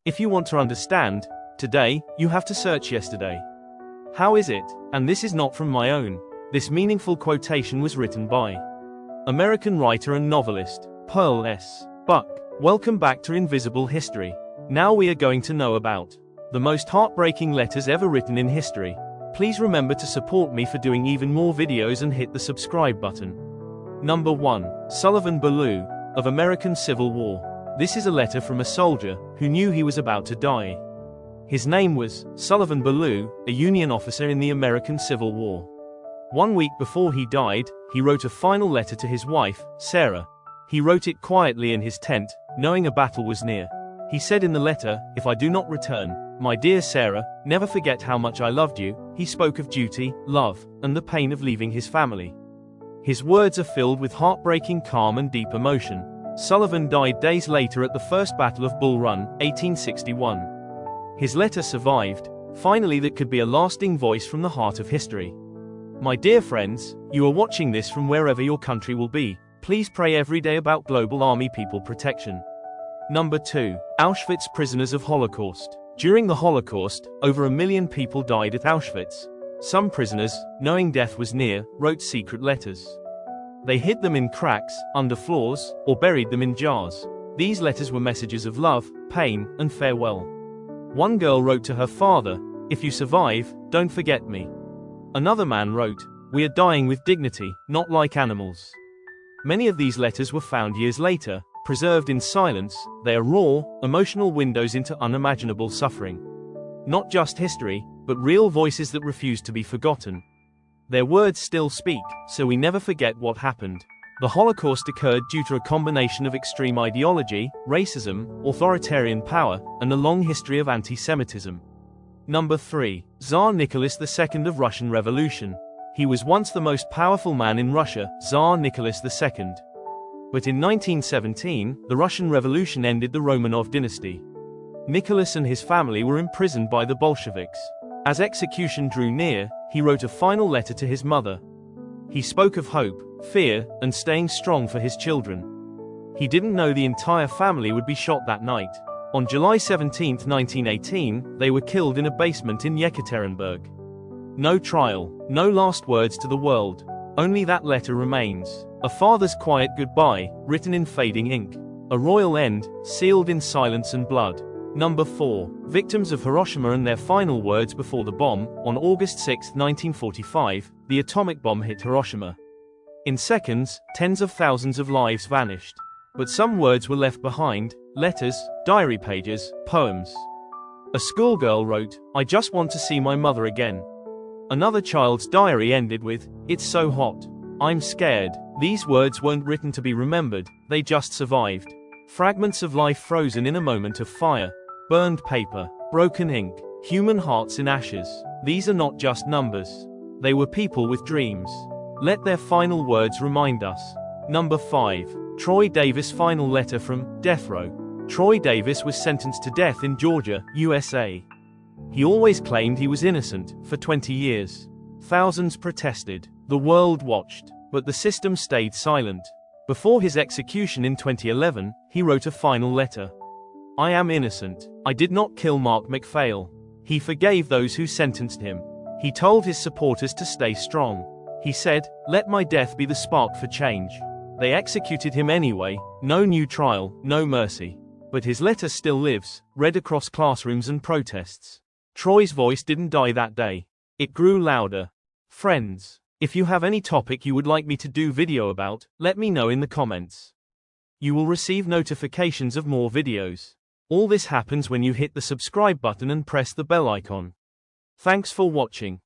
If you want to understand today, you have to search yesterday. How is it? And this is not from my own. This meaningful quotation was written by American writer and novelist Pearl S. Buck. Welcome back to Invisible History. Now we are going to know about the most heartbreaking letters ever written in history. Please remember to support me for doing even more videos and hit the subscribe button. Number 1. Sullivan Ballou, of American Civil War. This is a letter from a soldier who knew he was about to die. His name was Sullivan Ballou, a Union officer in the American Civil War. 1 week before he died, he wrote a final letter to his wife, Sarah. He wrote it quietly in his tent, knowing a battle was near. He said in the letter, "If I do not return, my dear Sarah, never forget how much I loved you." He spoke of duty, love, and the pain of leaving his family. His words are filled with heartbreaking calm and deep emotion. Sullivan died days later at the First Battle of Bull Run, 1861. His letter survived. Finally, that could be a lasting voice from the heart of history. My dear friends, you are watching this from wherever your country will be. Please pray every day about global army people protection. Number 2. Auschwitz prisoners of Holocaust. During the Holocaust, over 1 million people died at Auschwitz. Some prisoners, knowing death was near, wrote secret letters. They hid them in cracks, under floors, or buried them in jars. These letters were messages of love, pain, and farewell. One girl wrote to her father, "If you survive, don't forget me." Another man wrote, "We are dying with dignity, not like animals." Many of these letters were found years later, preserved in silence. They are raw, emotional windows into unimaginable suffering. Not just history, but real voices that refuse to be forgotten. Their words still speak, so we never forget what happened. The Holocaust occurred due to a combination of extreme ideology, racism, authoritarian power, and a long history of anti-Semitism. Number 3. Tsar Nicholas II of Russian Revolution. He was once the most powerful man in Russia, Tsar Nicholas II. But in 1917, the Russian Revolution ended the Romanov dynasty. Nicholas and his family were imprisoned by the Bolsheviks. As execution drew near, he wrote a final letter to his mother. He spoke of hope, fear, and staying strong for his children. He didn't know the entire family would be shot that night. On July 17, 1918, they were killed in a basement in Yekaterinburg. No trial, no last words to the world. Only that letter remains. A father's quiet goodbye, written in fading ink. A royal end, sealed in silence and blood. Number 4. Victims of Hiroshima and their final words before the bomb. On August 6, 1945, the atomic bomb hit Hiroshima. In seconds, tens of thousands of lives vanished. But some words were left behind: letters, diary pages, poems. A schoolgirl wrote, "I just want to see my mother again." Another child's diary ended with, "It's so hot. I'm scared." These words weren't written to be remembered, they just survived. Fragments of life frozen in a moment of fire. Burned paper, broken ink, human hearts in ashes. These are not just numbers. They were people with dreams. Let their final words remind us. Number 5. Troy Davis final letter from death row. Troy Davis was sentenced to death in Georgia, USA. He always claimed he was innocent. For 20 years. Thousands protested. The world watched. But the system stayed silent. Before his execution in 2011, he wrote a final letter. "I am innocent. I did not kill Mark McPhail." He forgave those who sentenced him. He told his supporters to stay strong. He said, "Let my death be the spark for change." They executed him anyway. No new trial, no mercy. But his letter still lives, read across classrooms and protests. Troy's voice didn't die that day. It grew louder. Friends, if you have any topic you would like me to do video about, let me know in the comments. You will receive notifications of more videos. All this happens when you hit the subscribe button and press the bell icon. Thanks for watching.